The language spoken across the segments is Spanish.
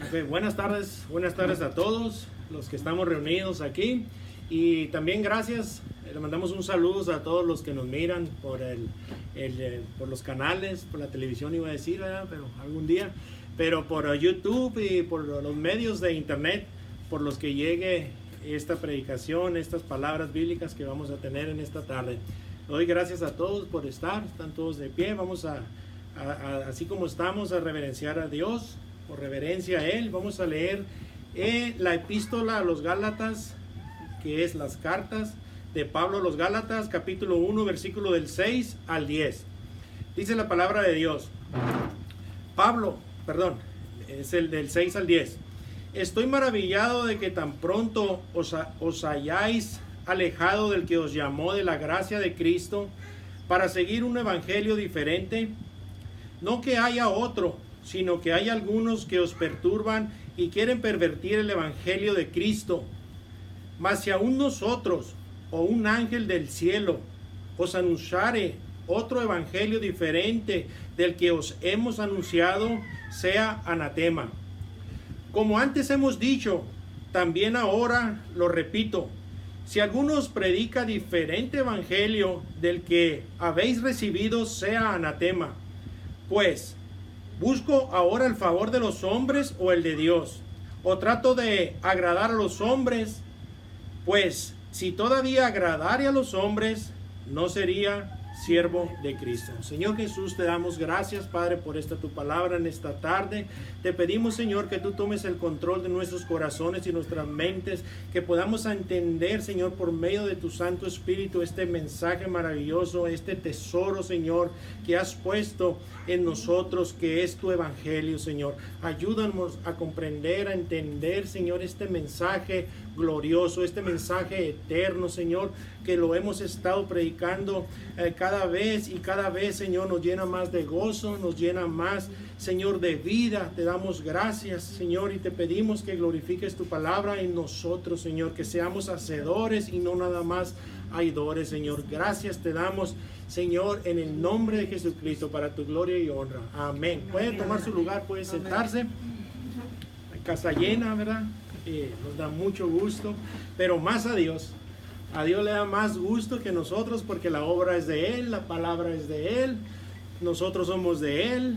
Ok, buenas tardes a todos los que estamos reunidos aquí y también gracias, le mandamos un saludo a todos los que nos miran por por los canales, por la televisión iba a decir, ¿verdad? Pero algún día, pero por YouTube y por los medios de internet, por los que llegue esta predicación, estas palabras bíblicas que vamos a tener en esta tarde. Doy gracias a todos por están todos de pie, vamos así como estamos a reverenciar a Dios, por reverencia a Él. Vamos a leer la epístola a los Gálatas, que es las cartas de Pablo a los Gálatas, capítulo 1, versículo del 6 al 10. Dice la palabra de Dios. Es el del 6 al 10. Estoy maravillado de que tan pronto os hayáis alejado del que os llamó de la gracia de Cristo para seguir un evangelio diferente. No que haya otro, sino que hay algunos que os perturban y quieren pervertir el evangelio de Cristo. Mas si aún nosotros o un ángel del cielo os anunciare otro evangelio diferente del que os hemos anunciado, sea anatema. Como antes hemos dicho, también ahora lo repito, si alguno os predica diferente evangelio del que habéis recibido, sea anatema. Pues, ¿busco ahora el favor de los hombres o el de Dios? ¿O trato de agradar a los hombres? Pues, si todavía agradare a los hombres, no sería siervo de Cristo. Señor Jesús, te damos gracias, Padre, por esta tu palabra en esta tarde. Te pedimos, Señor, que tú tomes el control de nuestros corazones y nuestras mentes, que podamos entender, Señor, por medio de tu Santo Espíritu, este mensaje maravilloso, este tesoro, Señor, que has puesto en nosotros, que es tu evangelio, Señor. Ayúdanos a comprender, a entender, Señor, este mensaje glorioso, este mensaje eterno, Señor, que lo hemos estado predicando cada vez, Señor, nos llena más de gozo, nos llena más, Señor, de vida. Te damos gracias, Señor, y te pedimos que glorifiques tu palabra en nosotros, Señor, que seamos hacedores y no nada más oidores, Señor. Gracias te damos, Señor, en el nombre de Jesucristo, para tu gloria y honra. Amén. Puede tomar su lugar, puede sentarse. Casa llena, ¿verdad? Nos da mucho gusto, pero más a Dios. A Dios le da más gusto que nosotros, porque la obra es de Él, la palabra es de Él, nosotros somos de Él,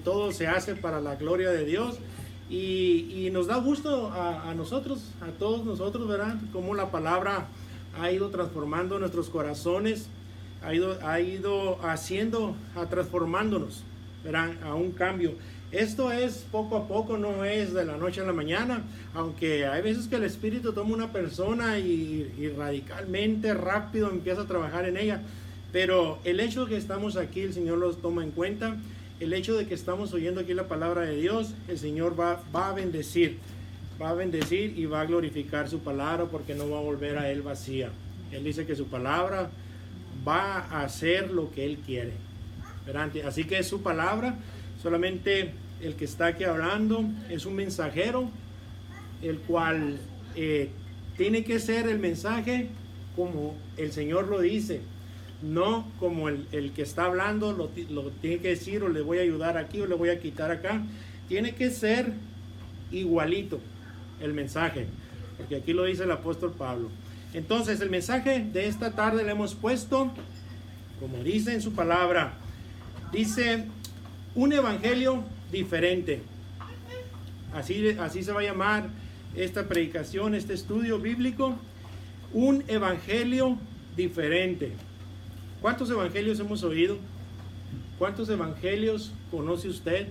todo se hace para la gloria de Dios, y nos da gusto a nosotros, a todos nosotros, ¿verdad? Como la palabra ha ido transformando nuestros corazones, ha ido transformándonos, ¿verdad? A un cambio. Esto es poco a poco, no es de la noche a la mañana, aunque hay veces que el Espíritu toma una persona y radicalmente, rápido empieza a trabajar en ella. Pero el hecho de que estamos aquí, el Señor los toma en cuenta. El hecho de que estamos oyendo aquí la palabra de Dios, el Señor va a bendecir. Va a bendecir y va a glorificar su palabra, porque no va a volver a Él vacía. Él dice que su palabra va a hacer lo que Él quiere, ¿verdad? Así que es su palabra. Solamente el que está aquí hablando es un mensajero, el cual tiene que ser el mensaje como el Señor lo dice, no como el que está hablando lo tiene que decir, o le voy a ayudar aquí o le voy a quitar acá. Tiene que ser igualito el mensaje, porque aquí lo dice el apóstol Pablo. Entonces el mensaje de esta tarde le hemos puesto, como dice en su palabra, dice: un evangelio diferente. Así se va a llamar esta predicación, este estudio bíblico. Un evangelio diferente. ¿Cuántos evangelios hemos oído? ¿Cuántos evangelios conoce usted?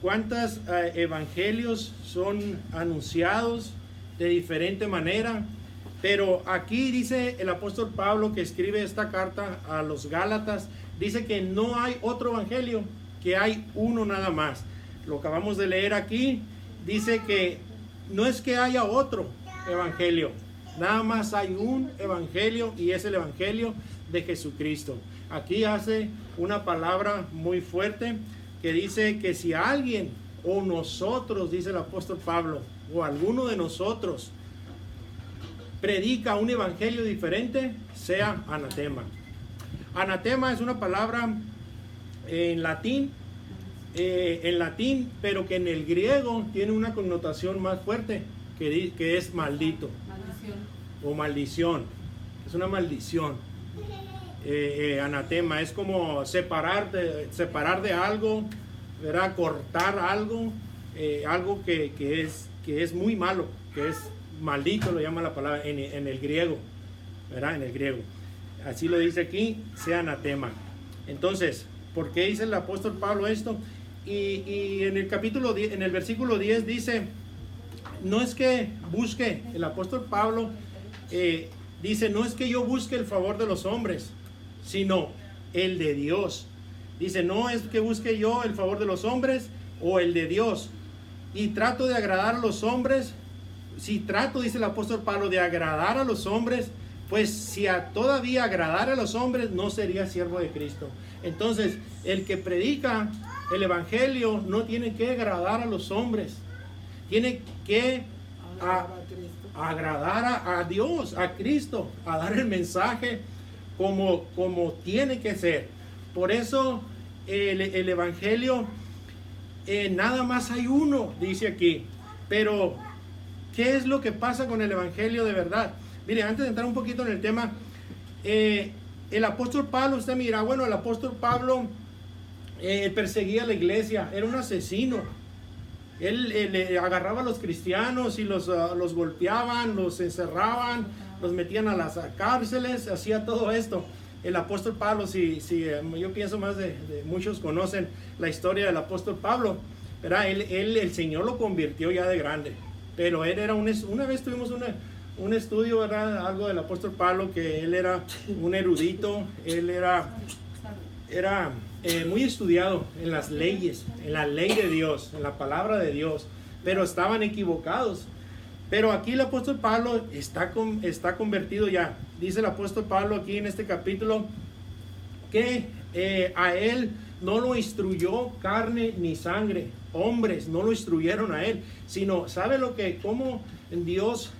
¿Cuántos evangelios son anunciados de diferente manera? Pero aquí dice el apóstol Pablo, que escribe esta carta a los Gálatas, dice que no hay otro evangelio, que hay uno nada más. Lo acabamos de leer aquí, dice que no es que haya otro evangelio, nada más hay un evangelio, y es el evangelio de Jesucristo. Aquí hace una palabra muy fuerte, que dice que si alguien, o nosotros, dice el apóstol Pablo, o alguno de nosotros predica un evangelio diferente, sea anatema. Anatema es una palabra en latín en latín, pero que en el griego tiene una connotación más fuerte, que es maldito. Maldición. O maldición. Es una maldición. Anatema es como separar de algo, ¿verdad? Cortar algo, algo que es muy malo, que es maldito, lo llama la palabra en el griego, ¿verdad? En el griego. Así lo dice aquí, sea anatema. Entonces, ¿por qué dice el apóstol Pablo esto? Y en el capítulo 10, en el versículo 10 dice, no es que busque, el apóstol Pablo dice, no es que yo busque el favor de los hombres, sino el de Dios. Dice, no es que busque yo el favor de los hombres o el de Dios. Y trato de agradar a los hombres. Si trato, dice el apóstol Pablo, de agradar a los hombres, pues si todavía agradar a los hombres, no sería siervo de Cristo. Entonces, el que predica el evangelio no tiene que agradar a los hombres. Tiene que agradar a Dios, a Cristo, a dar el mensaje como tiene que ser. Por eso el evangelio, nada más hay uno, dice aquí. Pero ¿qué es lo que pasa con el evangelio de verdad? Mire, antes de entrar un poquito en el tema, el apóstol Pablo, usted mira, bueno, el apóstol Pablo perseguía a la iglesia, era un asesino. Él le agarraba a los cristianos y los golpeaban, los encerraban, los metían a las cárceles, hacía todo esto. El apóstol Pablo, yo pienso más de muchos conocen la historia del apóstol Pablo, ¿verdad? El Señor lo convirtió ya de grande, pero él era una vez tuvimos un estudio, ¿verdad? Algo del apóstol Pablo, que él era un erudito, él era muy estudiado en las leyes, en la ley de Dios, en la palabra de Dios, pero estaban equivocados. Pero aquí el apóstol Pablo está convertido ya. Dice el apóstol Pablo aquí en este capítulo que a él no lo instruyó carne ni sangre, hombres no lo instruyeron a él, sino ¿sabe cómo Dios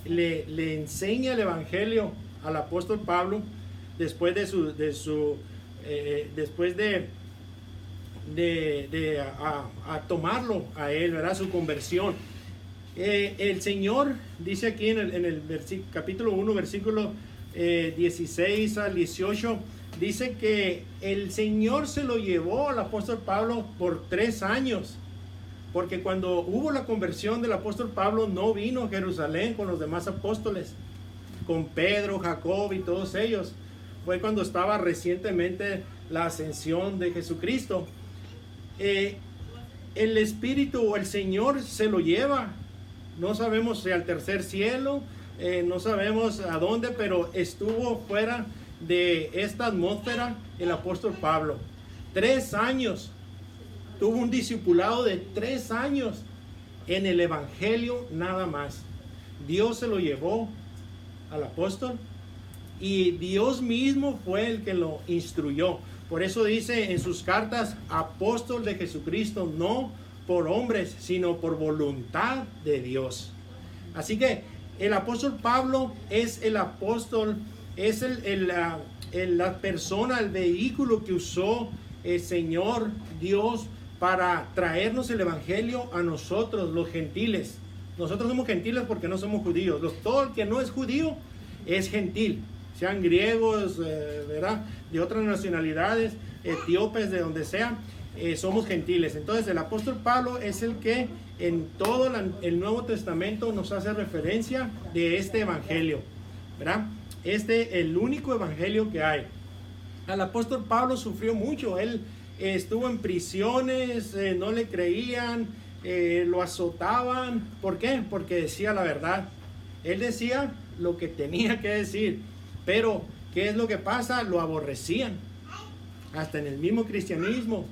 le enseña el evangelio al apóstol Pablo después de tomarlo a él, ¿verdad? Su conversión. El Señor dice aquí en el capítulo 1, versículo 16 al 18, dice que el Señor se lo llevó al apóstol Pablo por 3 años. Porque cuando hubo la conversión del apóstol Pablo, no vino a Jerusalén con los demás apóstoles, con Pedro, Jacob y todos ellos. Fue cuando estaba recientemente la ascensión de Jesucristo. El Espíritu o el Señor se lo lleva. No sabemos si al tercer cielo, no sabemos a dónde, pero estuvo fuera de esta atmósfera el apóstol Pablo. 3 años. Tuvo un discipulado de 3 años en el evangelio nada más. Dios se lo llevó al apóstol y Dios mismo fue el que lo instruyó. Por eso dice en sus cartas, apóstol de Jesucristo, no por hombres, sino por voluntad de Dios. Así que el apóstol Pablo es el apóstol, es la persona, el vehículo que usó el Señor Dios para traernos el evangelio a nosotros, los gentiles. Nosotros somos gentiles porque no somos judíos. Todo el que no es judío es gentil, sean griegos, ¿verdad? De otras nacionalidades, etíopes, de donde sea, somos gentiles. Entonces el apóstol Pablo es el que en todo el Nuevo Testamento nos hace referencia de este evangelio, ¿verdad? El único evangelio que hay. El apóstol Pablo sufrió mucho. Él estuvo en prisiones, no le creían, lo azotaban. ¿Por qué? Porque decía la verdad. Él decía lo que tenía que decir. Pero, ¿qué es lo que pasa? Lo aborrecían. Hasta en el mismo cristianismo.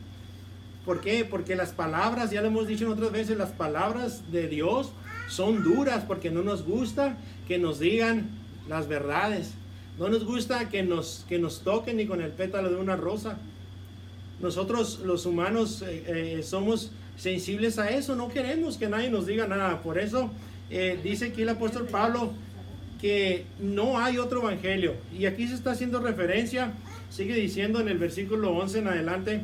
¿Por qué? Porque las palabras, ya lo hemos dicho en otras veces, las palabras de Dios son duras, porque no nos gusta que nos digan las verdades. No nos gusta que nos toquen ni con el pétalo de una rosa. Nosotros los humanos somos sensibles a eso, no queremos que nadie nos diga nada. Por eso dice aquí el apóstol Pablo que no hay otro evangelio. Y aquí se está haciendo referencia, sigue diciendo en el versículo 11 en adelante,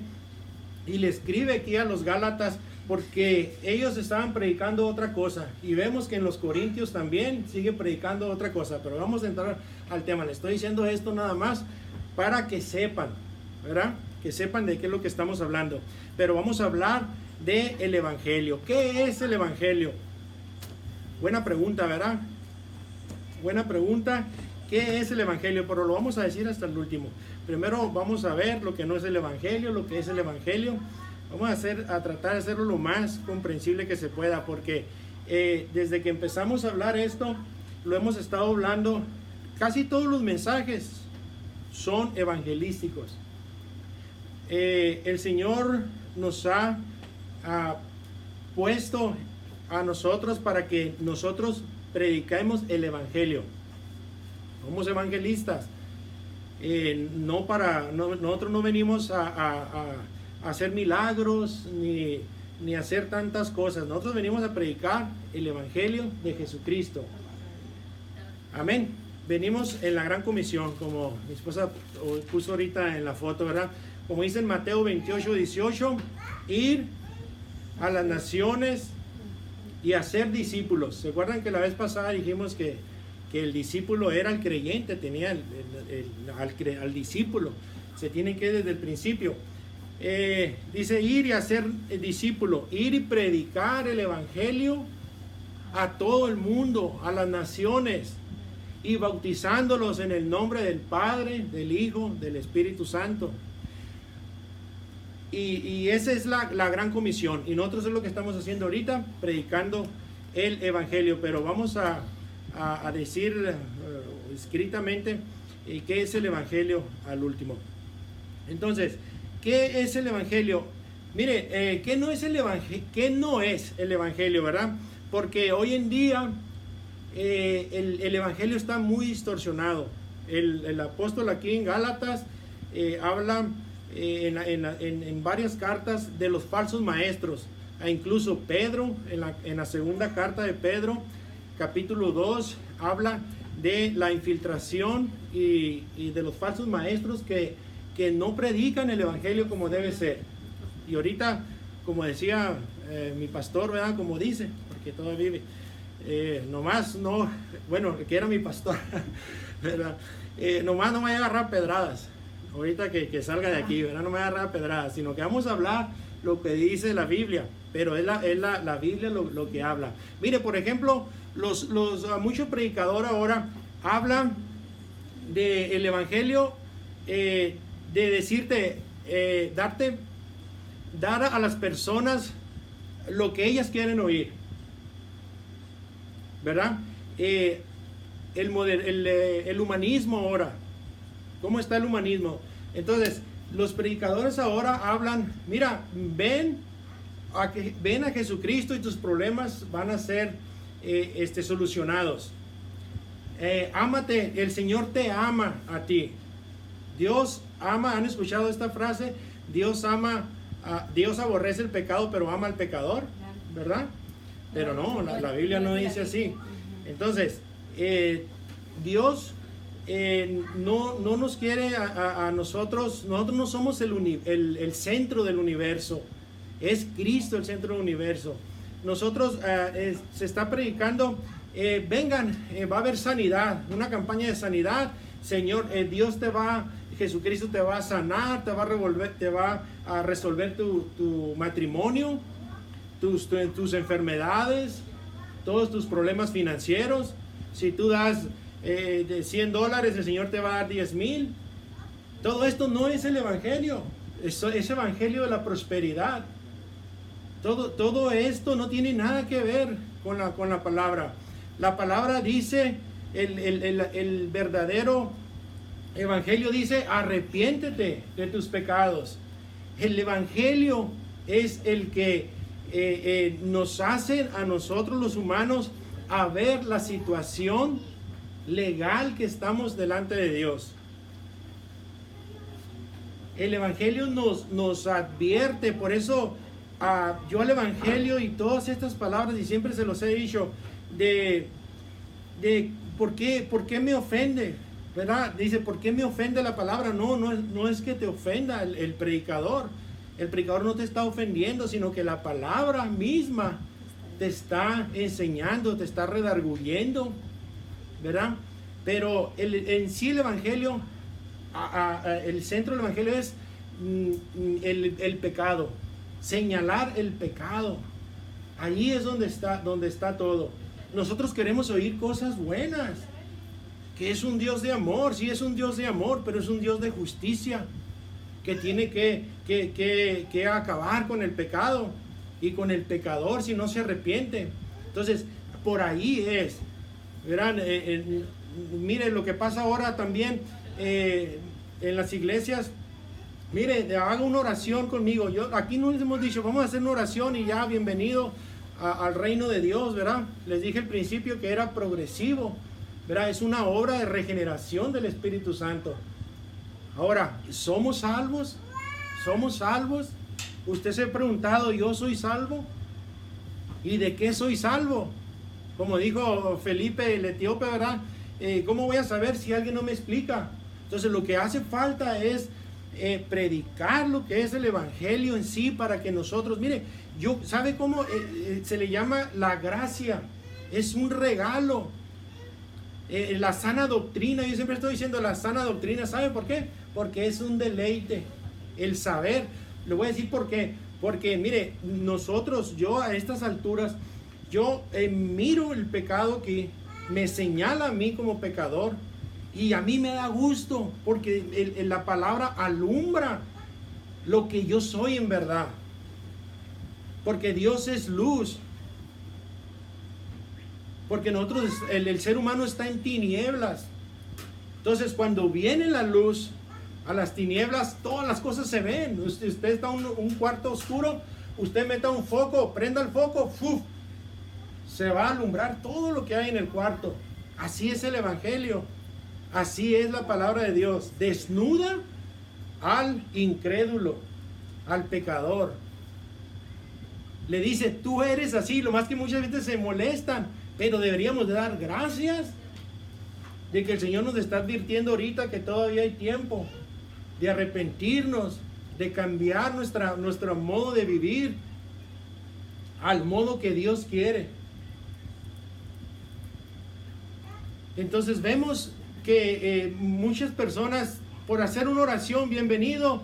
y le escribe aquí a los Gálatas porque ellos estaban predicando otra cosa, y vemos que en los Corintios también siguen predicando otra cosa, pero vamos a entrar al tema. Le estoy diciendo esto nada más para que sepan, ¿verdad? Que sepan de qué es lo que estamos hablando. Pero vamos a hablar del Evangelio. ¿Qué es el Evangelio? Buena pregunta, ¿verdad? Buena pregunta. ¿Qué es el Evangelio? Pero lo vamos a decir hasta el último. Primero vamos a ver lo que no es el Evangelio, lo que es el Evangelio. Vamos a tratar de hacerlo lo más comprensible que se pueda, porque desde que empezamos a hablar esto, lo hemos estado hablando. Casi todos los mensajes son evangelísticos. El Señor nos ha puesto a nosotros para que nosotros prediquemos el Evangelio. Somos evangelistas. Nosotros no venimos a hacer milagros ni hacer tantas cosas. Nosotros venimos a predicar el Evangelio de Jesucristo. Amén. Venimos en la gran comisión, como mi esposa puso ahorita en la foto, ¿verdad? Como dice en Mateo 28:18, ir a las naciones y hacer discípulos. ¿Se acuerdan que la vez pasada dijimos que el discípulo era el creyente? Tenía al discípulo. Se tiene que desde el principio. Dice ir y hacer discípulo, ir y predicar el Evangelio a todo el mundo, a las naciones, y bautizándolos en el nombre del Padre, del Hijo, del Espíritu Santo. Y esa es la gran comisión. Y nosotros es lo que estamos haciendo ahorita, predicando el Evangelio. Pero vamos a decir escritamente qué es el Evangelio al último. Entonces, ¿qué es el Evangelio? Mire, ¿qué no es el Evangelio, verdad? Porque hoy en día el Evangelio está muy distorsionado. El apóstol aquí en Gálatas habla en varias cartas de los falsos maestros. Incluso Pedro, en la segunda carta de Pedro, capítulo 2, habla de la infiltración y de los falsos maestros que no predican el Evangelio como debe ser. Y ahorita, como decía mi pastor, ¿verdad? Como dice, porque todavía vive, nomás no, bueno, que era mi pastor, ¿verdad? Nomás no me vaya a agarrar pedradas, ahorita que salga de aquí, ¿verdad? No me vaya a agarrar pedradas, sino que vamos a hablar lo que dice la Biblia, pero es la Biblia lo que habla. Mire, por ejemplo, muchos predicadores ahora hablan del Evangelio, de decirte, dar a las personas lo que ellas quieren oír, ¿verdad? El humanismo ahora, ¿cómo está el humanismo? Entonces, los predicadores ahora hablan, mira, ven a Jesucristo y tus problemas van a ser solucionados. Ámate, el Señor te ama a ti. Dios ama, ¿han escuchado esta frase? Dios aborrece el pecado, pero ama al pecador, ¿verdad? Pero no, la Biblia no dice así. Entonces, Dios no nos quiere a nosotros no somos el centro del universo, es Cristo el centro del universo. Nosotros se está predicando, vengan, va a haber sanidad, una campaña de sanidad. Señor, Jesucristo te va a sanar, te va a resolver tu matrimonio, tus enfermedades, todos tus problemas financieros. Si tú das de $100, el Señor te va a dar 10,000. Todo esto no es el Evangelio, es Evangelio de la prosperidad. Todo esto no tiene nada que ver con la palabra. La palabra dice, el verdadero Evangelio dice, arrepiéntete de tus pecados. El Evangelio es el que nos hace a nosotros los humanos a ver la situación legal que estamos delante de Dios. El Evangelio nos advierte, por eso yo al Evangelio y todas estas palabras, y siempre se los he dicho, de ¿por qué me ofende? ¿Verdad? Dice, ¿por qué me ofende la palabra? No es que te ofenda el predicador. El predicador no te está ofendiendo, sino que la palabra misma te está enseñando, te está redarguyendo, ¿verdad? Pero en sí el evangelio, el centro del evangelio es el pecado, señalar el pecado. Allí es donde está todo. Nosotros queremos oír cosas buenas, que es un Dios de amor, sí es un Dios de amor, pero es un Dios de justicia, que tiene que acabar con el pecado y con el pecador si no se arrepiente. Entonces, por ahí es. Verán, mire lo que pasa ahora también en las iglesias. Mire, haga una oración conmigo. Aquí no les hemos dicho, vamos a hacer una oración y ya, bienvenido al reino de Dios, ¿verdad? Les dije al principio que era progresivo, ¿verdad? Es una obra de regeneración del Espíritu Santo. Ahora, ¿somos salvos? ¿Somos salvos? Usted se ha preguntado, ¿yo soy salvo? ¿Y de qué soy salvo? Como dijo Felipe el etíope, ¿verdad? ¿Cómo voy a saber si alguien no me explica? Entonces lo que hace falta es predicar lo que es el evangelio en sí, para que nosotros, mire, ¿sabe cómo se le llama la gracia? Es un regalo. La sana doctrina, yo siempre estoy diciendo la sana doctrina, ¿sabe por qué? Porque es un deleite el saber. Le voy a decir por qué. Porque mire, yo a estas alturas, yo miro el pecado que me señala a mí como pecador, y a mí me da gusto, porque la palabra alumbra lo que yo soy en verdad, porque Dios es luz, porque el ser humano está en tinieblas. Entonces cuando viene la luz a las tinieblas, todas las cosas se ven. Usted está en un cuarto oscuro, usted meta un foco, prenda el foco, ¡fuf!, se va a alumbrar todo lo que hay en el cuarto. Así es el evangelio, así es la palabra de Dios. Desnuda al incrédulo, al pecador. Le dice, tú eres así. Lo más que muchas veces se molestan, pero deberíamos de dar gracias de que el Señor nos está advirtiendo ahorita que todavía hay tiempo de arrepentirnos, de cambiar nuestro modo de vivir al modo que Dios quiere. Entonces vemos que muchas personas, por hacer una oración, bienvenido,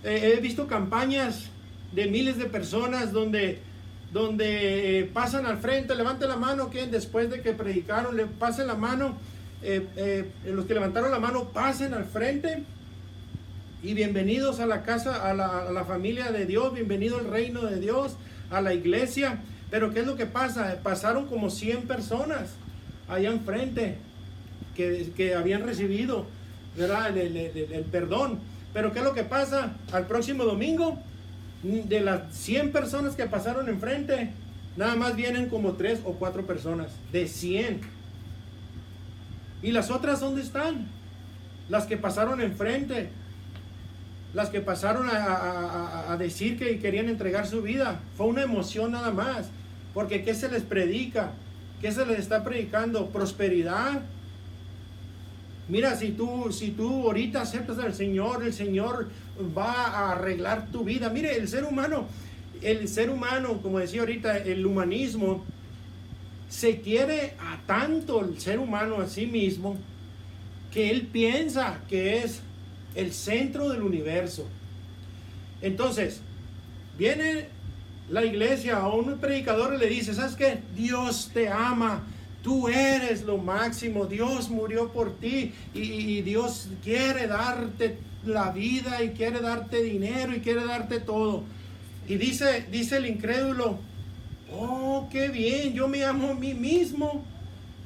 he visto campañas de miles de personas donde pasan al frente, levanten la mano, que después de que predicaron, le pasen la mano, los que levantaron la mano pasen al frente, y bienvenidos a la casa, a la familia de Dios, bienvenido al reino de Dios, a la iglesia. Pero ¿qué es lo que pasa? Pasaron como 100 personas allá enfrente que habían recibido, ¿verdad?, el perdón. Pero ¿qué es lo que pasa? Al próximo domingo, de las 100 personas que pasaron enfrente, nada más vienen como 3 o 4 personas de 100. ¿Y las otras dónde están? Las que pasaron enfrente, las que pasaron a decir que querían entregar su vida. Fue una emoción nada más, porque ¿qué se les predica? ¿Qué se les está predicando? Prosperidad. Mira, si tú ahorita aceptas al Señor, el Señor va a arreglar tu vida. Mire, el ser humano, como decía ahorita, el humanismo, se quiere a tanto el ser humano a sí mismo, que él piensa que es el centro del universo. Entonces, viene la iglesia o un predicador y le dice, ¿sabes qué? Dios te ama. Tú eres lo máximo, Dios murió por ti y Dios quiere darte la vida y quiere darte dinero y quiere darte todo. Y dice el incrédulo, oh, qué bien, yo me amo a mí mismo,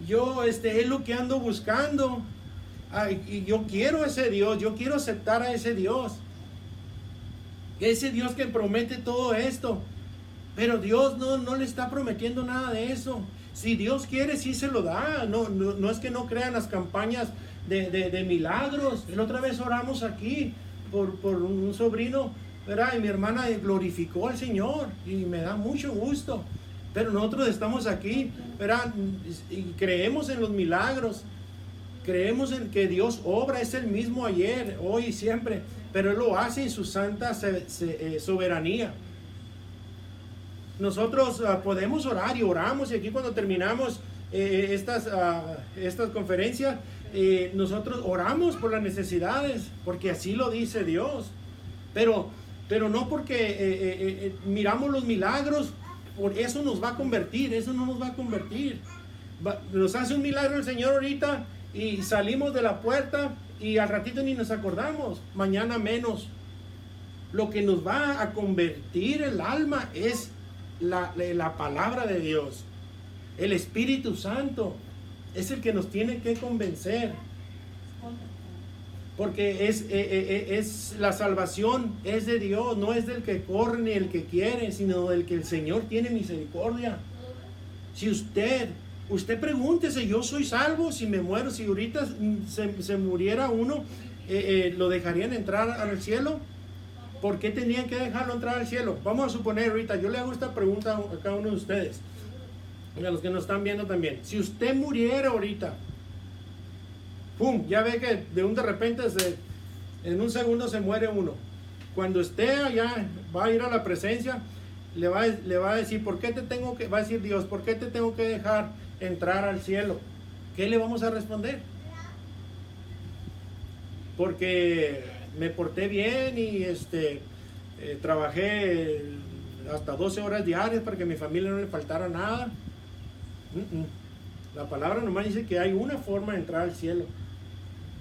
es lo que ando buscando. Y yo quiero ese Dios, yo quiero aceptar a ese Dios que promete todo esto. Pero Dios no le está prometiendo nada de eso. Si Dios quiere, sí se lo da. No es que no crean las campañas de milagros. La otra vez oramos aquí por un sobrino, ¿verdad? Y mi hermana glorificó al Señor y me da mucho gusto. Pero nosotros estamos aquí, ¿verdad? Y creemos en los milagros. creemos en que Dios obra, es el mismo ayer, hoy y siempre, pero Él lo hace en su santa soberanía. Nosotros podemos orar y oramos, y aquí cuando terminamos estas conferencias, nosotros oramos por las necesidades, porque así lo dice Dios, pero no porque miramos los milagros, por eso nos va a convertir, eso no nos va a convertir. Nos hace un milagro el Señor ahorita y salimos de la puerta y al ratito ni nos acordamos, mañana menos. Lo que nos va a convertir el alma es la palabra de Dios. El Espíritu Santo es el que nos tiene que convencer, porque es la salvación es de Dios, no es del que corre ni el que quiere, sino del que el Señor tiene misericordia. Si usted pregúntese, yo soy salvo, si me muero, si ahorita se muriera uno, ¿lo dejarían entrar al cielo? ¿Por qué tenían que dejarlo entrar al cielo? Vamos a suponer ahorita, yo le hago esta pregunta a cada uno de ustedes, y a los que nos están viendo también. Si usted muriera ahorita, ¡pum!, ya ve que de repente en un segundo se muere uno. Cuando esté allá, va a ir a la presencia, le va a decir, va a decir Dios, ¿por qué te tengo que dejar entrar al cielo? ¿Qué le vamos a responder? Porque me porté bien y trabajé hasta 12 horas diarias para que a mi familia no le faltara nada. La palabra nomás dice que hay una forma de entrar al cielo.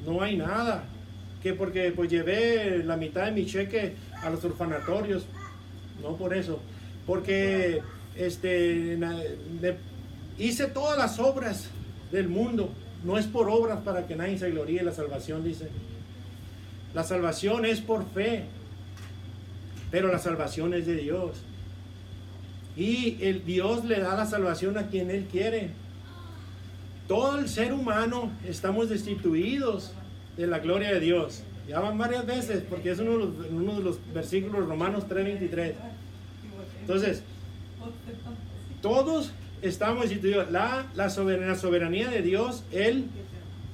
No hay nada. Que porque pues llevé la mitad de mi cheque a los orfanatorios. No por eso. Porque hice todas las obras del mundo. No es por obras para que nadie se gloríe. La salvación dice. La salvación es por fe. Pero la salvación es de Dios. Y el Dios le da la salvación a quien Él quiere. Todo el ser humano estamos destituidos de la gloria de Dios. Ya van varias veces, porque es uno de los versículos, Romanos 3:23. Entonces, todos estamos destituidos. La soberanía de Dios, Él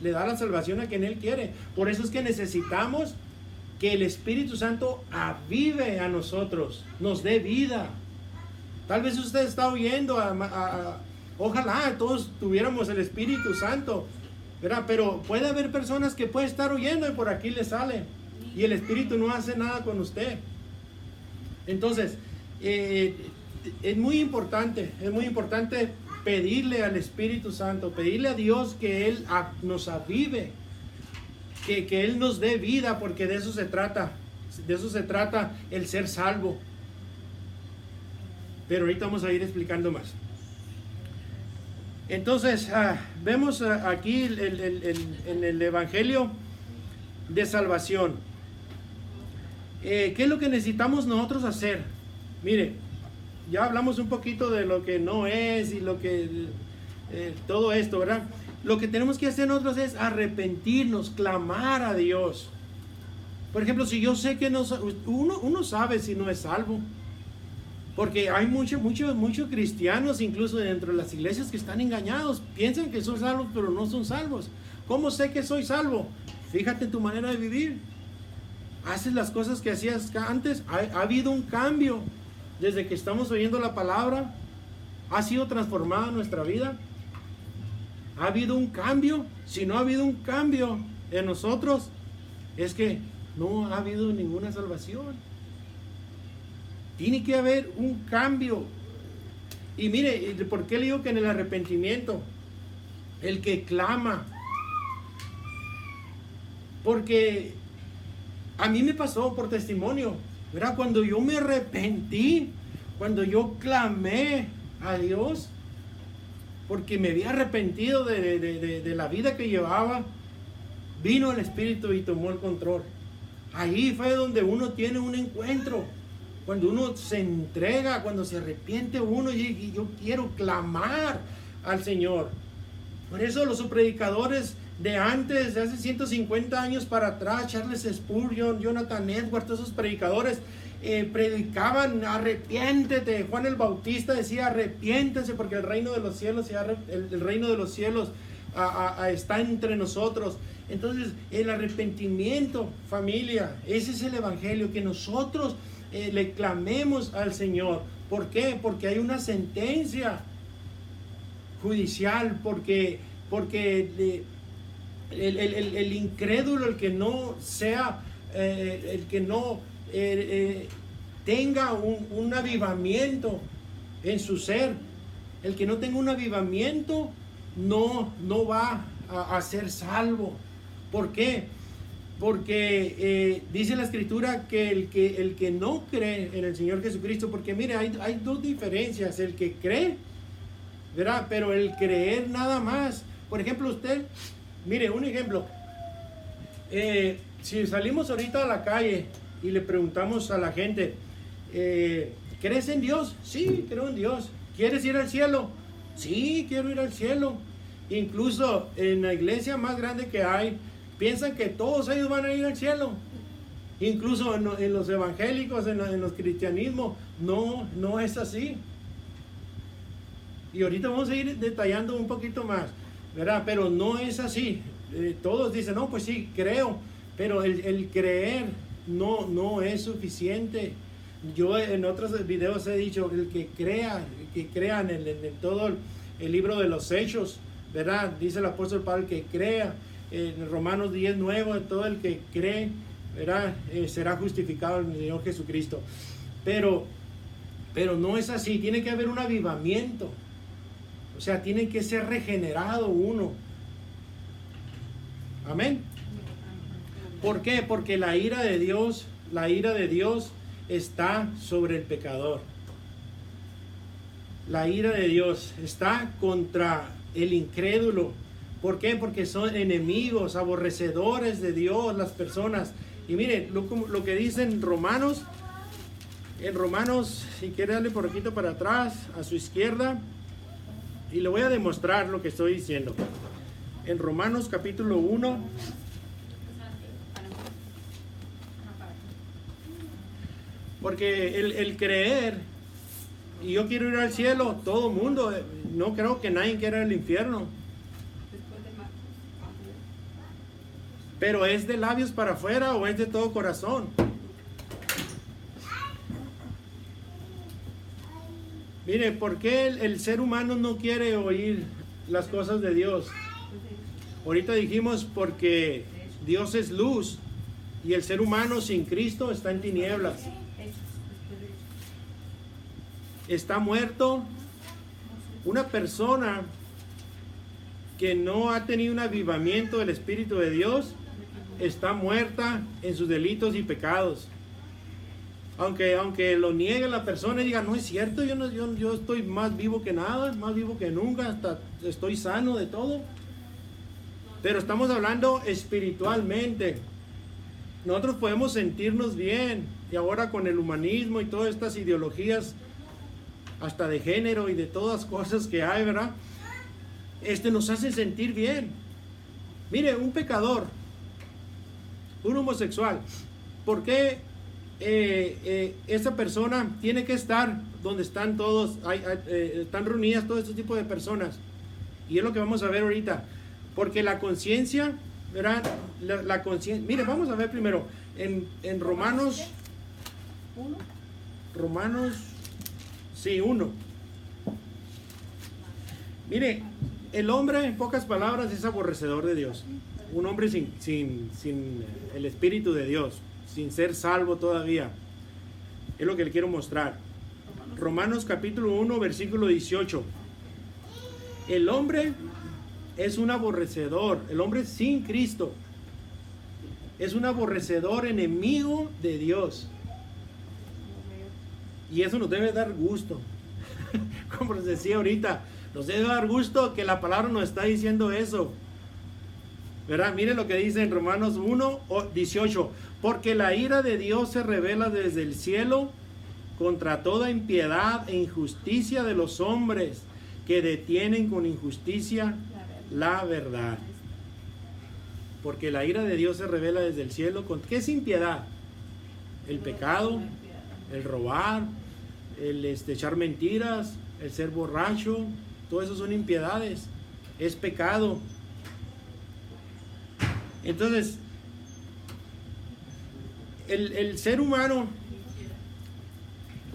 le da la salvación a quien Él quiere. Por eso es que necesitamos que el Espíritu Santo avive a nosotros, nos dé vida. Tal vez usted está oyendo, ojalá todos tuviéramos el Espíritu Santo, ¿verdad? Pero puede haber personas que pueden estar oyendo y por aquí le sale, y el Espíritu no hace nada con usted. Entonces, es muy importante pedirle al Espíritu Santo, pedirle a Dios que Él nos avive, que Él nos dé vida, porque de eso se trata el ser salvo. Pero ahorita vamos a ir explicando más. Entonces, vemos aquí en el Evangelio de salvación. ¿Qué es lo que necesitamos nosotros hacer? Mire, ya hablamos un poquito de lo que no es y lo que todo esto, ¿verdad? Lo que tenemos que hacer nosotros es arrepentirnos, clamar a Dios. Por ejemplo, si yo sé que uno sabe si no es salvo. Porque hay muchos cristianos, incluso dentro de las iglesias, que están engañados. Piensan que son salvos, pero no son salvos. ¿Cómo sé que soy salvo? Fíjate en tu manera de vivir. Haces las cosas que hacías antes. Ha habido un cambio desde que estamos oyendo la palabra. Ha sido transformada nuestra vida. Ha habido un cambio. Si no ha habido un cambio en nosotros, es que no ha habido ninguna salvación. Tiene que haber un cambio. Y mire, ¿por qué le digo que en el arrepentimiento? El que clama. Porque a mí me pasó por testimonio, ¿verdad? Cuando yo me arrepentí, cuando yo clamé a Dios, porque me había arrepentido de la vida que llevaba, vino el Espíritu y tomó el control. Ahí fue donde uno tiene un encuentro. Cuando uno se entrega, cuando se arrepiente uno, y yo quiero clamar al Señor. Por eso los predicadores de antes, de hace 150 años para atrás, Charles Spurgeon, Jonathan Edwards, todos esos predicadores predicaban, arrepiéntete. Juan el Bautista decía, arrepiéntense porque el reino de los cielos está entre nosotros. Entonces, el arrepentimiento, familia, ese es el evangelio, que nosotros le clamemos al Señor. ¿Por qué? Porque hay una sentencia judicial, porque el incrédulo, el que no sea, el que no tenga un avivamiento en su ser, el que no tenga un avivamiento, no va a ser salvo. ¿Por qué? Porque dice la Escritura que el que no cree en el Señor Jesucristo, porque mire, hay dos diferencias: el que cree, ¿verdad? Pero el creer nada más. Por ejemplo, usted, mire, un ejemplo, si salimos ahorita a la calle y le preguntamos a la gente, ¿crees en Dios? Sí, creo en Dios. ¿Quieres ir al cielo? Sí, quiero ir al cielo. Incluso en la iglesia más grande que hay, piensan que todos ellos van a ir al cielo. Incluso en los evangélicos, en los cristianismos, no es así. Y ahorita vamos a ir detallando un poquito más, ¿verdad? Pero no es así. Todos dicen, no, pues sí, creo. Pero el creer no es suficiente. Yo en otros videos he dicho, el que crean en todo el libro de los Hechos, ¿verdad? Dice el apóstol Pablo que crea. En Romanos 10:9, todo el que cree, ¿verdad? Será justificado en el Señor Jesucristo. Pero no es así. Tiene que haber un avivamiento. O sea, tiene que ser regenerado uno. Amén. ¿Por qué? Porque la ira de Dios está sobre el pecador. La ira de Dios está contra el incrédulo. ¿Por qué? Porque son enemigos, aborrecedores de Dios las personas. Y mire lo que dice en Romanos, si quiere darle por poquito para atrás, a su izquierda, y le voy a demostrar lo que estoy diciendo. En Romanos capítulo 1, porque el creer, y yo quiero ir al cielo, todo mundo, no creo que nadie quiera ir al infierno. Pero ¿es de labios para afuera o es de todo corazón? Mire, ¿por qué el ser humano no quiere oír las cosas de Dios? Ahorita dijimos porque Dios es luz y el ser humano sin Cristo está en tinieblas. Está muerto. Una persona que no ha tenido un avivamiento del Espíritu de Dios está muerta en sus delitos y pecados. Aunque lo niegue la persona y diga, no es cierto, yo estoy más vivo que nada, más vivo que nunca, hasta estoy sano de todo. Pero estamos hablando espiritualmente. Nosotros podemos sentirnos bien, y ahora con el humanismo y todas estas ideologías, hasta de género y de todas cosas que hay, ¿verdad? Nos hace sentir bien. Mire, un pecador, un homosexual, ¿por qué esa persona tiene que estar donde están todos, están reunidas todo este tipo de personas? Y es lo que vamos a ver ahorita. Porque la conciencia, ¿verdad? La conciencia. Mire, vamos a ver primero en Romanos 1. Mire, el hombre, en pocas palabras, es aborrecedor de Dios. Un hombre sin el Espíritu de Dios, sin ser salvo todavía. Es lo que le quiero mostrar. Romanos capítulo 1, versículo 18. El hombre es un aborrecedor. El hombre sin Cristo es un aborrecedor, enemigo de Dios. Y eso nos debe dar gusto. Como les decía ahorita, nos debe dar gusto que la palabra nos está diciendo eso, ¿verdad? Miren lo que dice en Romanos 1, 18. Porque la ira de Dios se revela desde el cielo contra toda impiedad e injusticia de los hombres que detienen con injusticia la verdad. Porque la ira de Dios se revela desde el cielo. ¿Qué es impiedad? El pecado, el robar, el echar mentiras, el ser borracho. Todo eso son impiedades. Es pecado. Entonces, el ser humano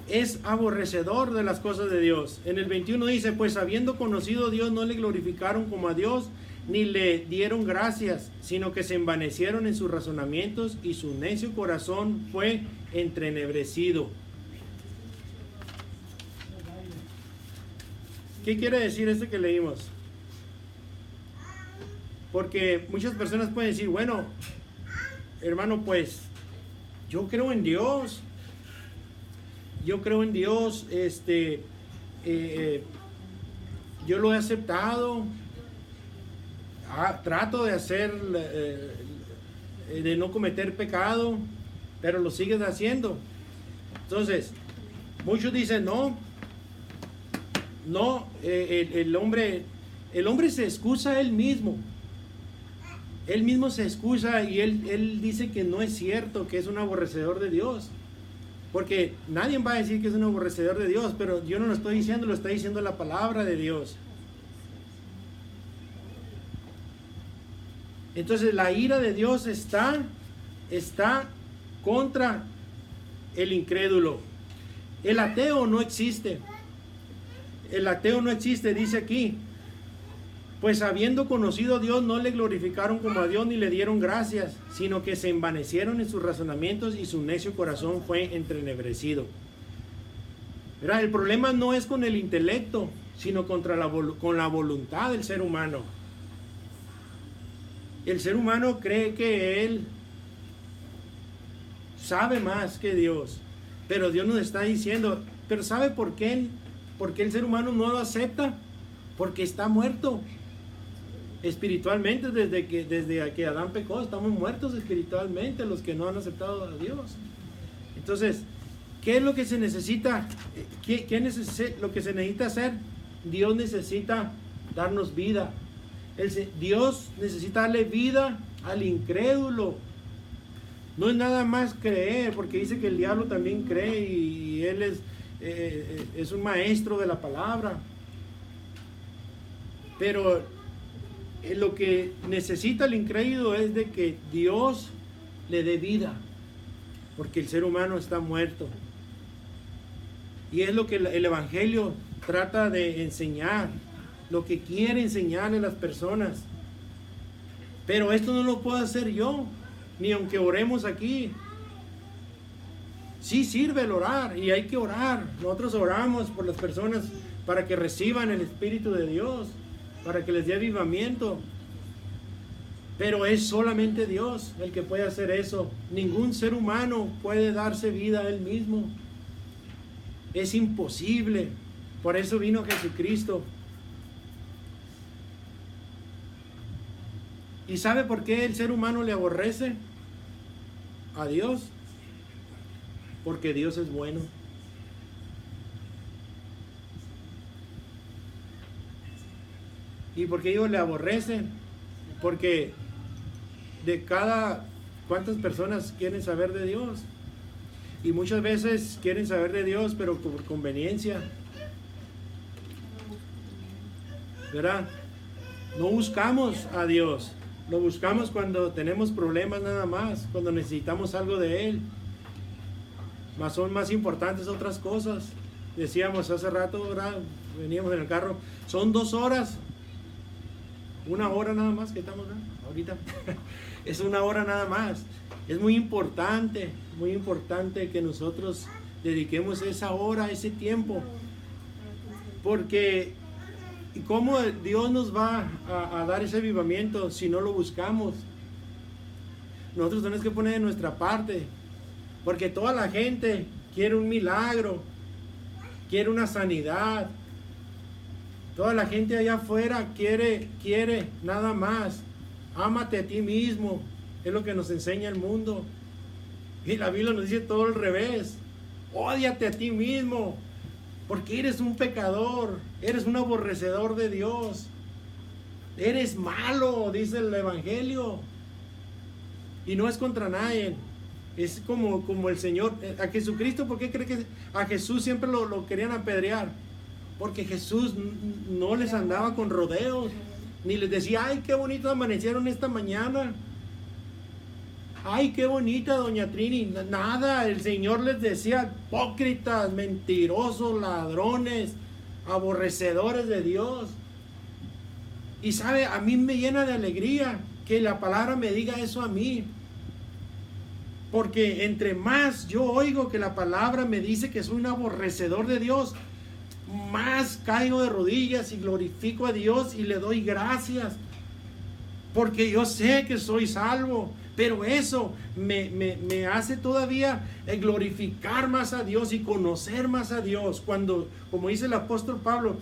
es aborrecedor de las cosas de Dios. En el 21 dice, pues habiendo conocido a Dios, no le glorificaron como a Dios, ni le dieron gracias, sino que se envanecieron en sus razonamientos y su necio corazón fue entrenebrecido. ¿Qué quiere decir esto que leímos? Porque muchas personas pueden decir, bueno, hermano, pues yo creo en Dios. Yo creo en Dios, yo lo he aceptado, trato de hacer, de no cometer pecado, pero lo sigues haciendo. Entonces, muchos dicen, no, el hombre se excusa a él mismo se excusa y él dice que no es cierto, que es un aborrecedor de Dios. Porque nadie va a decir que es un aborrecedor de Dios, pero yo no lo estoy diciendo, lo está diciendo la palabra de Dios. Entonces la ira de Dios está contra el incrédulo. El ateo no existe. El ateo no existe, dice aquí. Pues habiendo conocido a Dios, no le glorificaron como a Dios ni le dieron gracias, sino que se envanecieron en sus razonamientos y su necio corazón fue entrenebrecido. Mira, el problema no es con el intelecto, sino con la voluntad del ser humano. El ser humano cree que él sabe más que Dios, pero Dios nos está diciendo, pero ¿sabe por qué el ser humano no lo acepta? Porque está muerto. Espiritualmente, desde que Adán pecó, estamos muertos espiritualmente los que no han aceptado a Dios. Entonces, ¿qué es lo que se necesita? Lo que se necesita hacer? Dios necesita darnos vida. Dios necesita darle vida al incrédulo. No es nada más creer, porque dice que el diablo también cree y él es un maestro de la palabra. Pero lo que necesita el incrédulo es de que Dios le dé vida, porque el ser humano está muerto. Y es lo que el Evangelio trata de enseñar, lo que quiere enseñarle a las personas. Pero esto no lo puedo hacer yo, ni aunque oremos aquí. Sí sirve el orar y hay que orar. Nosotros oramos por las personas para que reciban el Espíritu de Dios, para que les dé avivamiento. Pero es solamente Dios el que puede hacer eso. Ningún ser humano puede darse vida a él mismo. Es imposible. Por eso vino Jesucristo. ¿Y sabe por qué el ser humano le aborrece a Dios? Porque Dios es bueno. ¿Y por qué ellos le aborrecen? Porque ¿cuántas personas quieren saber de Dios? Y muchas veces quieren saber de Dios, pero por conveniencia. ¿Verdad? No buscamos a Dios. Lo buscamos cuando tenemos problemas nada más, cuando necesitamos algo de Él. Son más importantes otras cosas. Decíamos hace rato, ¿verdad? Veníamos en el carro, son 2 horas. 1 hora nada más que estamos, ¿no? Ahorita. Es 1 hora nada más. Es muy importante que nosotros dediquemos esa hora, ese tiempo. Porque ¿cómo Dios nos va a dar ese avivamiento si no lo buscamos? Nosotros tenemos que poner de nuestra parte. Porque toda la gente quiere un milagro, quiere una sanidad. Toda la gente allá afuera quiere nada más. Ámate a ti mismo. Es lo que nos enseña el mundo. Y la Biblia nos dice todo al revés. Ódiate a ti mismo. Porque eres un pecador. Eres un aborrecedor de Dios. Eres malo, dice el Evangelio. Y no es contra nadie. Es como el Señor. A Jesucristo, ¿por qué cree que a Jesús siempre lo querían apedrear? Porque Jesús no les andaba con rodeos, ni les decía, ay, qué bonito amanecieron esta mañana. ay, qué bonita doña Trini. Nada, el Señor les decía hipócritas, mentirosos, ladrones, aborrecedores de Dios. Y sabe, a mí me llena de alegría que la palabra me diga eso a mí. Porque entre más yo oigo que la palabra me dice que soy un aborrecedor de Dios, más caigo de rodillas y glorifico a Dios y le doy gracias. Porque yo sé que soy salvo. Pero eso me hace todavía glorificar más a Dios y conocer más a Dios. Cuando, como dice el apóstol Pablo,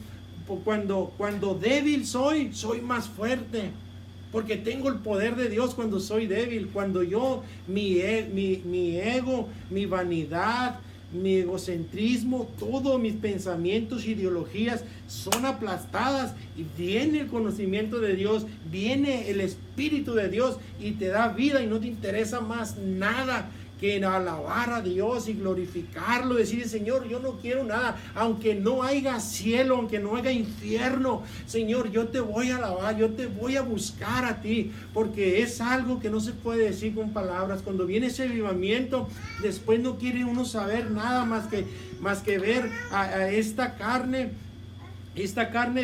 cuando débil soy más fuerte. Porque tengo el poder de Dios cuando soy débil. Cuando yo, mi ego, mi vanidad, mi egocentrismo, todos mis pensamientos, ideologías son aplastadas y viene el conocimiento de Dios, viene el Espíritu de Dios y te da vida y no te interesa más nada que alabar a Dios y glorificarlo, decir, Señor, yo no quiero nada, aunque no haya cielo, aunque no haya infierno, Señor, yo te voy a alabar, yo te voy a buscar a ti, porque es algo que no se puede decir con palabras. Cuando viene ese avivamiento, después no quiere uno saber nada más que ver a esta carne,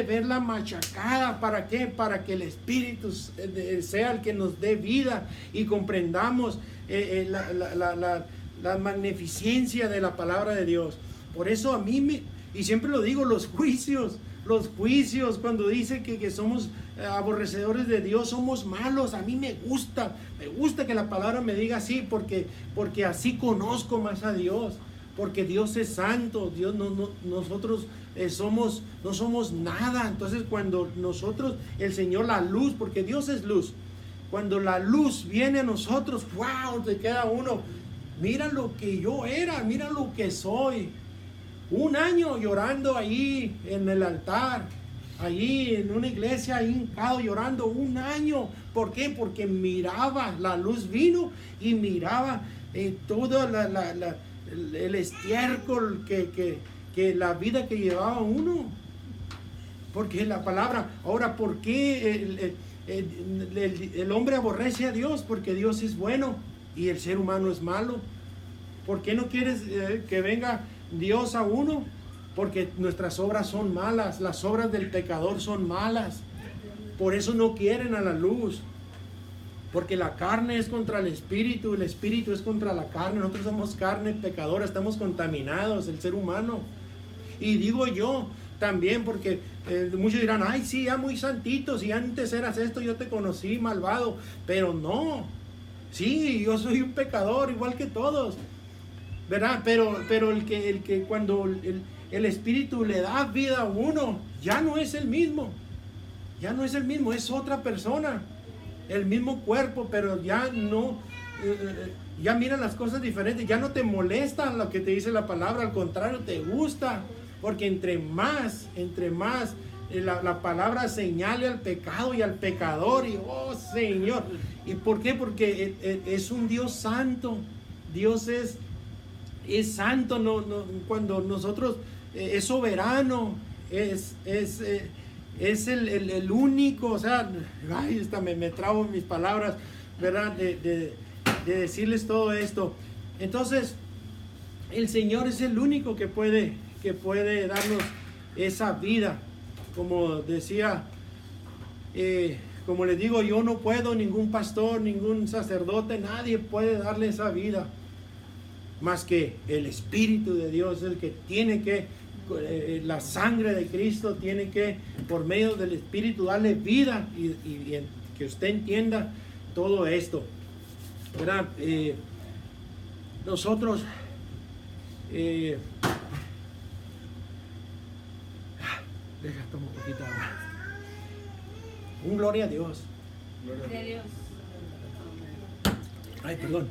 verla machacada. ¿Para qué? Para que el Espíritu sea el que nos dé vida y comprendamos la magnificencia de la palabra de Dios. Por eso a mí y siempre lo digo, los juicios, cuando dice que somos aborrecedores de Dios, somos malos. A mí me gusta que la palabra me diga así, porque así conozco más a Dios. Porque Dios es santo, Dios nosotros no somos nada. Entonces cuando nosotros, el Señor, la luz, porque Dios es luz, cuando la luz viene a nosotros, wow, te queda uno, mira lo que yo era, mira lo que soy. Un año llorando ahí en el altar, ahí en una iglesia, ahí hincado llorando, un año. ¿Por qué? Porque miraba, la luz vino y miraba todo el estiércol que la vida que llevaba uno. Porque la palabra, ahora, ¿por qué el hombre aborrece a Dios? Porque Dios es bueno y el ser humano es malo. ¿Por qué no quieres que venga Dios a uno? Porque nuestras obras son malas, las obras del pecador son malas. Por eso no quieren a la luz. Porque la carne es contra el espíritu es contra la carne. Nosotros somos carne pecadora, estamos contaminados, el ser humano. Y digo yo también, porque muchos dirán, ay, sí, ya muy santito, si antes eras esto, yo te conocí malvado. Pero no, sí, yo soy un pecador igual que todos, ¿verdad? Pero el que cuando el espíritu le da vida a uno, ya no es el mismo, es otra persona. El mismo cuerpo, pero ya no, ya miran las cosas diferentes, ya no te molesta lo que te dice la palabra, al contrario, te gusta, porque entre más la palabra señale al pecado y al pecador, y oh Señor, ¿y por qué? Porque es un Dios santo. Dios es santo, no, cuando nosotros, es soberano, es el único, o sea, ay, me trabo mis palabras, ¿verdad? De decirles todo esto. Entonces, el Señor es el único que puede darnos esa vida. Como decía, como les digo, yo no puedo, ningún pastor, ningún sacerdote, nadie puede darle esa vida, más que el Espíritu de Dios, el que tiene que, la sangre de Cristo tiene que, por medio del Espíritu, darle vida y que usted entienda todo esto, ¿verdad? Nosotros deja tomar un poquito de agua. Un gloria a Dios. Gloria a Dios. Ay, perdón.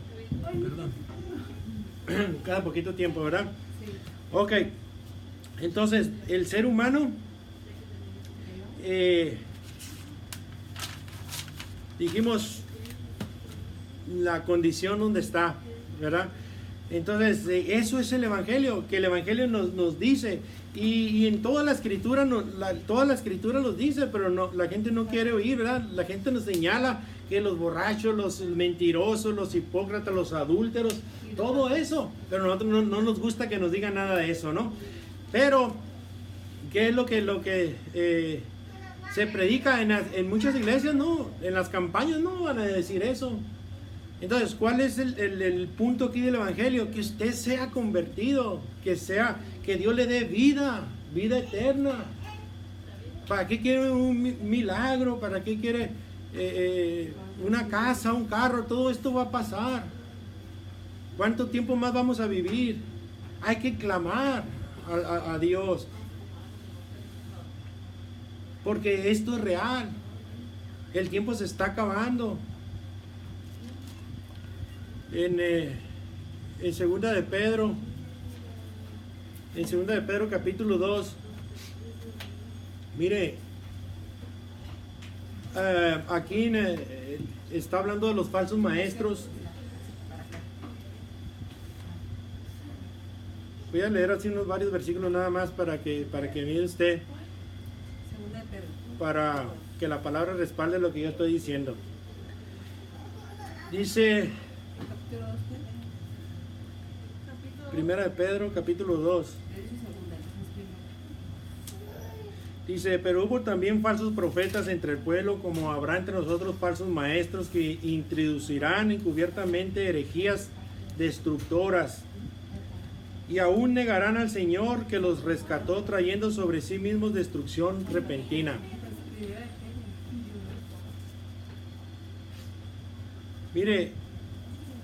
Cada poquito tiempo, ¿verdad? Sí. Ok. Entonces, el ser humano, dijimos la condición donde está, ¿verdad? Entonces, eso es el Evangelio, que el Evangelio nos dice Y en toda la escritura, toda la escritura los dice, pero no, la gente no quiere oír, ¿verdad? La gente nos señala que los borrachos, los mentirosos, los hipócritas, los adúlteros, todo eso. Pero a nosotros no nos gusta que nos digan nada de eso, ¿no? Pero, ¿qué es lo que se predica en muchas iglesias? No, en las campañas no van a decir eso. Entonces, ¿cuál es el punto aquí del evangelio? Que usted sea convertido, que Dios le dé vida eterna. ¿Para qué quiere un milagro? ¿Para qué quiere una casa, un carro? Todo esto va a pasar. ¿Cuánto tiempo más vamos a vivir? Hay que clamar a Dios, porque esto es real. El tiempo se está acabando. En segunda de Pedro capítulo 2, mire, aquí está hablando de los falsos maestros. Voy a leer así varios versículos nada más para que mire usted, para que la palabra respalde lo que yo estoy diciendo. Dice Primera de Pedro capítulo 2. Dice, pero hubo también falsos profetas entre el pueblo, como habrá entre nosotros falsos maestros que introducirán encubiertamente herejías destructoras, y aún negarán al Señor que los rescató, trayendo sobre sí mismos destrucción repentina. Mire,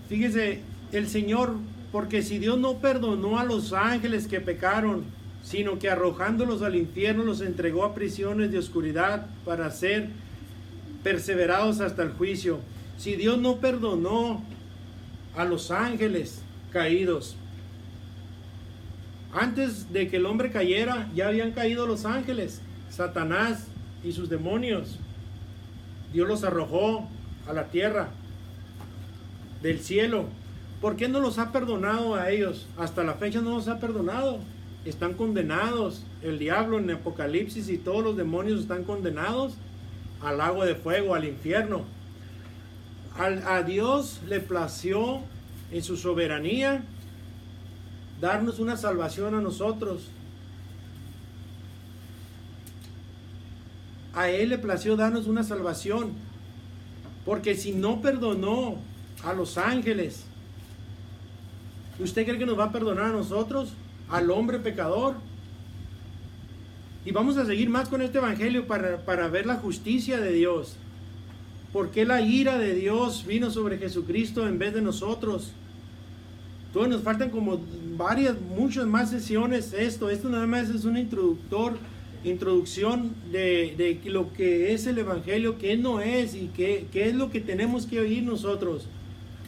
fíjese, el Señor, porque si Dios no perdonó a los ángeles que pecaron, sino que arrojándolos al infierno los entregó a prisiones de oscuridad para ser perseverados hasta el juicio. Si Dios no perdonó a los ángeles caídos, antes de que el hombre cayera, ya habían caído los ángeles, Satanás y sus demonios. Dios los arrojó a la tierra del cielo. ¿Por qué no los ha perdonado a ellos? Hasta la fecha no los ha perdonado. Están condenados. El diablo en Apocalipsis y todos los demonios están condenados al lago de fuego, al infierno. A Dios le plació en su soberanía darnos una salvación a nosotros. A Él le plació darnos una salvación, porque si no perdonó a los ángeles, ¿usted cree que nos va a perdonar a nosotros, al hombre pecador? Y vamos a seguir más con este evangelio para ver la justicia de Dios. ¿Por qué la ira de Dios vino sobre Jesucristo en vez de nosotros? Todos nos faltan como muchas más sesiones. Esto nada más es una introducción de lo que es el evangelio, qué no es y qué es lo que tenemos que oír nosotros.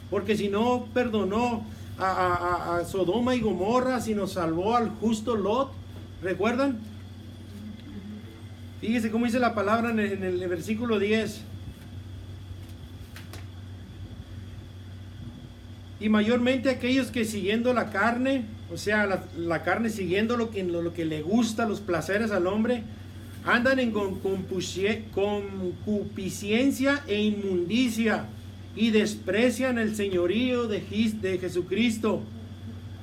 Porque si no perdonó a Sodoma y Gomorra, si nos salvó al justo Lot, ¿recuerdan? Fíjese cómo dice la palabra en el versículo 10. Y mayormente aquellos que siguiendo la carne, o sea, la carne siguiendo lo que le gusta, los placeres al hombre, andan en concupiscencia e inmundicia, y desprecian el señorío de Jesucristo.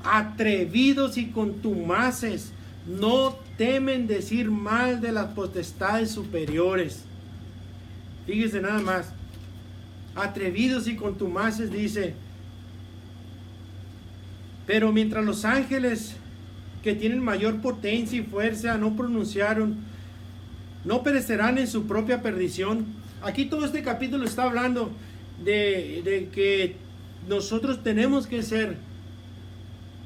Atrevidos y contumaces, no temen decir mal de las potestades superiores. Fíjese nada más. Atrevidos y contumaces, dice. Pero mientras los ángeles que tienen mayor potencia y fuerza no pronunciaron, no perecerán en su propia perdición. Aquí todo este capítulo está hablando de que nosotros tenemos que ser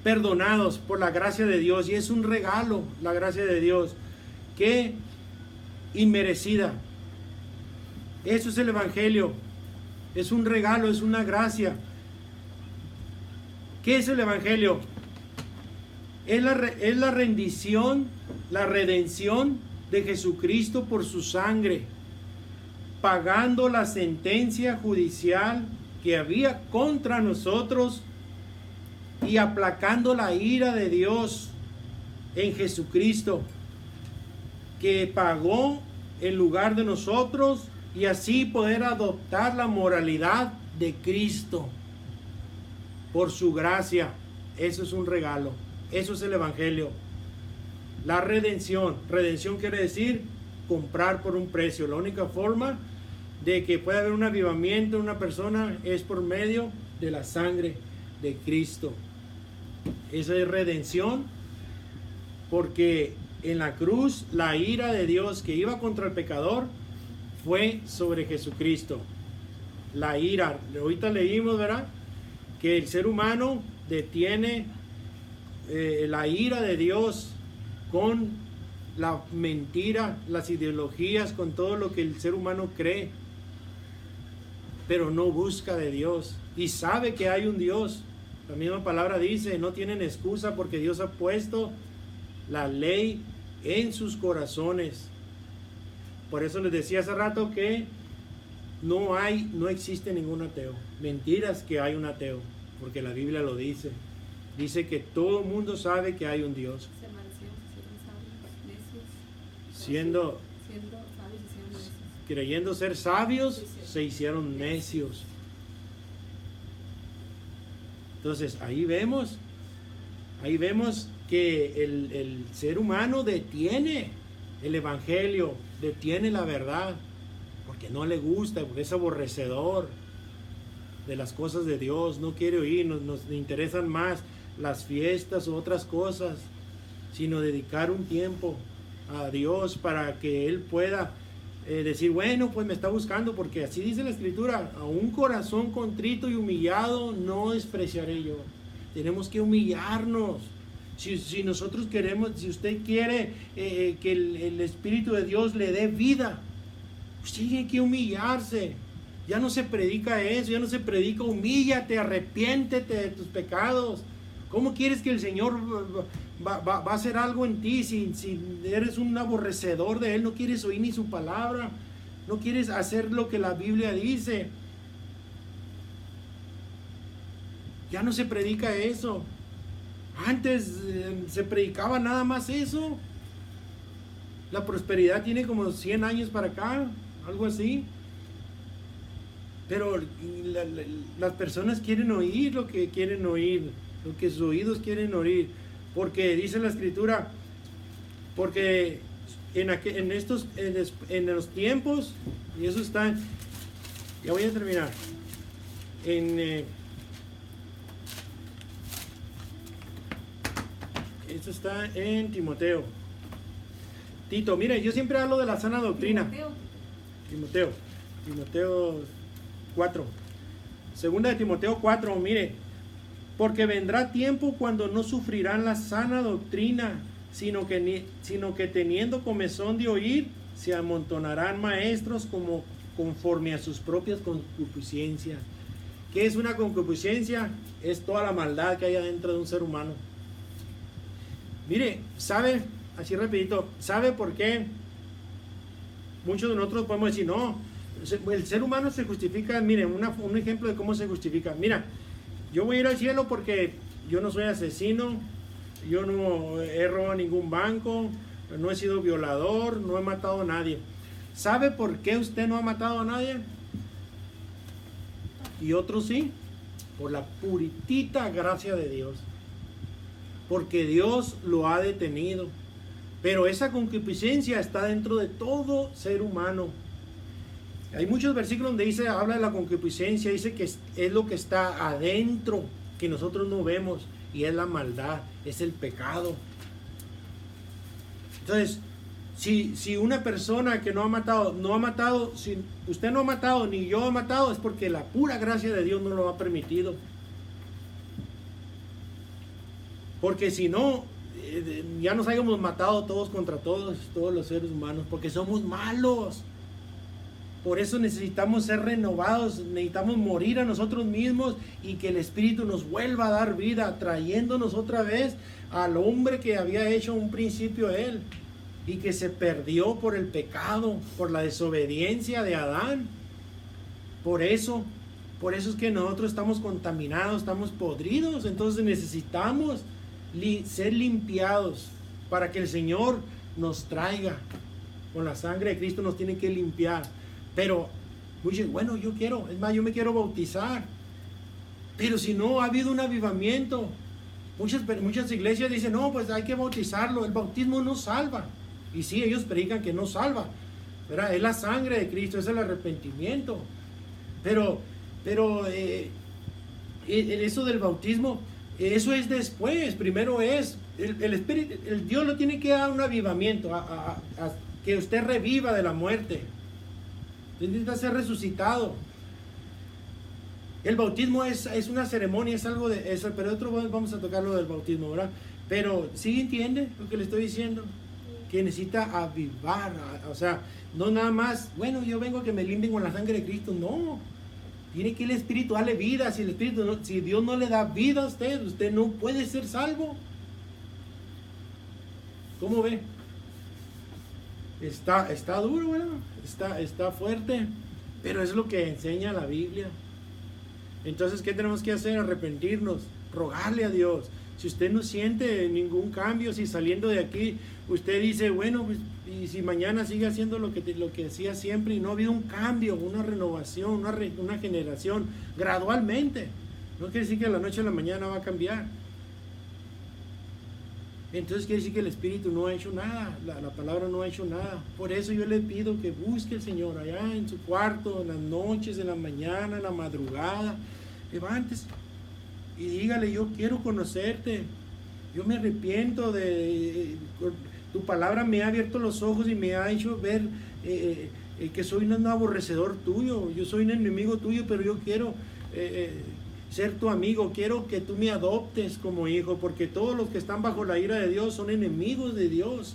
perdonados por la gracia de Dios, y es un regalo la gracia de Dios, que inmerecida. Eso es el evangelio, es un regalo, es una gracia. ¿Qué es el evangelio? Es la rendición, la redención de Jesucristo por su sangre, pagando la sentencia judicial que había contra nosotros y aplacando la ira de Dios en Jesucristo, que pagó en lugar de nosotros y así poder adoptar la moralidad de Cristo por su gracia. Eso es un regalo, eso es el Evangelio. La redención quiere decir comprar por un precio. La única forma de que pueda haber un avivamiento en una persona es por medio de la sangre de Cristo. Esa es redención, porque en la cruz la ira de Dios que iba contra el pecador fue sobre Jesucristo. La ira, ahorita leímos, ¿verdad?, que el ser humano detiene la ira de Dios con la mentira, las ideologías, con todo lo que el ser humano cree, pero no busca de Dios y sabe que hay un Dios. La misma palabra dice, no tienen excusa porque Dios ha puesto la ley en sus corazones. Por eso les decía hace rato que no existe ningún ateo. Mentiras que hay un ateo, porque la Biblia lo dice. Dice que todo el mundo sabe que hay un Dios. Creyendo ser sabios, se hicieron necios. Entonces ahí vemos que el ser humano detiene el Evangelio, detiene la verdad, porque no le gusta, porque es aborrecedor de las cosas de Dios, no quiere oír, nos interesan más las fiestas u otras cosas, sino dedicar un tiempo a Dios para que Él pueda decir, bueno, pues me está buscando, porque así dice la Escritura, a un corazón contrito y humillado no despreciaré yo. Tenemos que humillarnos. Si nosotros queremos, si usted quiere que el Espíritu de Dios le dé vida, pues tiene que humillarse. Ya no se predica eso, ya no se predica humíllate, arrepiéntete de tus pecados. ¿Cómo quieres que el Señor va a hacer algo en ti si eres un aborrecedor de Él? No quieres oír ni su palabra, no quieres hacer lo que la Biblia dice. Ya no se predica eso. Antes se predicaba nada más eso. La prosperidad tiene como 100 años para acá, algo así. Pero las personas quieren oír lo que quieren oír, lo que sus oídos quieren oír, porque dice la Escritura, porque en los tiempos, y eso está, ya voy a terminar, esto está en Timoteo. Tito, mire, yo siempre hablo de la sana doctrina. Timoteo 4. Segunda de Timoteo 4, mire. Porque vendrá tiempo cuando no sufrirán la sana doctrina, sino que teniendo comezón de oír, se amontonarán maestros conforme a sus propias concupiscencias. ¿Qué es una concupiscencia? Es toda la maldad que hay adentro de un ser humano. Mire, ¿sabe? Así rapidito, ¿sabe por qué? Muchos de nosotros podemos decir, no, el ser humano se justifica. Mire, un ejemplo de cómo se justifica. Mira, yo voy a ir al cielo porque yo no soy asesino, yo no he robado ningún banco, no he sido violador, no he matado a nadie. ¿Sabe por qué usted no ha matado a nadie? Y otros sí, por la puritita gracia de Dios. Porque Dios lo ha detenido. Pero esa concupiscencia está dentro de todo ser humano. Hay muchos versículos donde habla de la concupiscencia, dice que es lo que está adentro, que nosotros no vemos, y es la maldad, es el pecado. Entonces, si una persona que no ha matado, si usted no ha matado, ni yo he matado, es porque la pura gracia de Dios no lo ha permitido. Porque si no, ya nos hayamos matado todos contra todos los seres humanos, porque somos malos. Por eso necesitamos ser renovados, necesitamos morir a nosotros mismos y que el Espíritu nos vuelva a dar vida, trayéndonos otra vez al hombre que había hecho un principio Él y que se perdió por el pecado, por la desobediencia de Adán. Por eso es que nosotros estamos contaminados, estamos podridos, entonces necesitamos ser limpiados. para que el Señor nos traiga. Con la sangre de Cristo nos tiene que limpiar. Pero muchos, bueno, yo quiero, es más, yo me quiero bautizar. Pero si no ha habido un avivamiento, muchas iglesias dicen, no, pues hay que bautizarlo, el bautismo no salva. Y sí, ellos predican que no salva, ¿verdad? Es la sangre de Cristo, es el arrepentimiento. Pero eso del bautismo, eso es después. Primero es el Espíritu, el Dios lo tiene que dar un avivamiento, a que usted reviva de la muerte. Necesita ser resucitado. El bautismo es una ceremonia, es algo de eso, pero otro vamos a tocar lo del bautismo, ¿verdad? Pero ¿sí entiende lo que le estoy diciendo? Que necesita avivar, o sea, no nada más, bueno, yo vengo a que me limpien con la sangre de Cristo, no. Tiene que el Espíritu darle vida. Si el Espíritu si Dios no le da vida a usted no puede ser salvo. ¿Cómo ve? Está duro, ¿verdad? Está fuerte, pero es lo que enseña la Biblia. Entonces, ¿qué tenemos que hacer? Arrepentirnos, rogarle a Dios. Si usted no siente ningún cambio, si saliendo de aquí usted dice, bueno, pues, y si mañana sigue haciendo lo que hacía siempre y no ha habido un cambio, una renovación, una generación, gradualmente, no quiere decir que de la noche a la mañana va a cambiar. Entonces quiere decir que el Espíritu no ha hecho nada, la palabra no ha hecho nada. Por eso yo le pido que busque al Señor allá en su cuarto, en las noches, en la mañana, en la madrugada. Levántese y dígale, yo quiero conocerte, yo me arrepiento tu palabra me ha abierto los ojos y me ha hecho ver que soy un aborrecedor tuyo, yo soy un enemigo tuyo, pero yo quiero ser tu amigo, quiero que tú me adoptes como hijo, porque todos los que están bajo la ira de Dios son enemigos de Dios.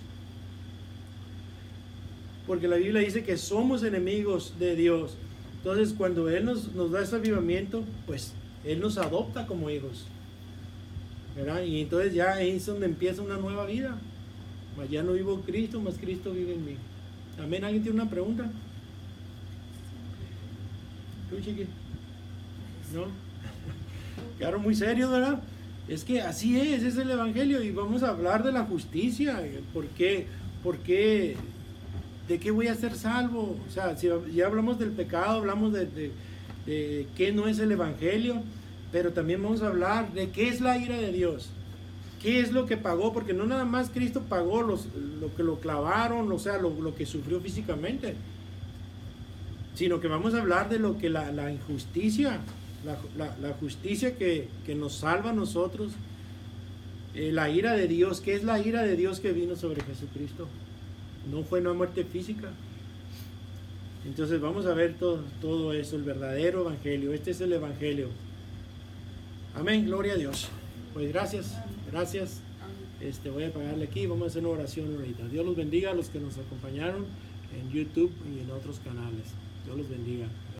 Porque la Biblia dice que somos enemigos de Dios. Entonces cuando Él nos da ese avivamiento, pues Él nos adopta como hijos, ¿verdad? Y entonces ya ahí es donde empieza una nueva vida. Ya no vivo Cristo, más Cristo vive en mí. Amén. ¿Alguien tiene una pregunta? ¿Tú, chiqui? ¿No? Quedaron muy serios, ¿verdad? Es que así es el Evangelio. Y vamos a hablar de la justicia. ¿Por qué? ¿De qué voy a ser salvo? O sea, si ya hablamos del pecado, hablamos de qué no es el Evangelio, pero también vamos a hablar de qué es la ira de Dios. ¿Qué es lo que pagó? Porque no nada más Cristo pagó lo que lo clavaron, o sea, lo que sufrió físicamente, sino que vamos a hablar de lo que la injusticia, la justicia que nos salva a nosotros, la ira de Dios. ¿Qué es la ira de Dios que vino sobre Jesucristo? No fue una muerte física. Entonces vamos a ver todo eso, el verdadero Evangelio. Este es el Evangelio. Amén, gloria a Dios. Pues gracias. Voy a apagarle aquí, vamos a hacer una oración ahorita. Dios los bendiga a los que nos acompañaron en YouTube y en otros canales. Dios los bendiga.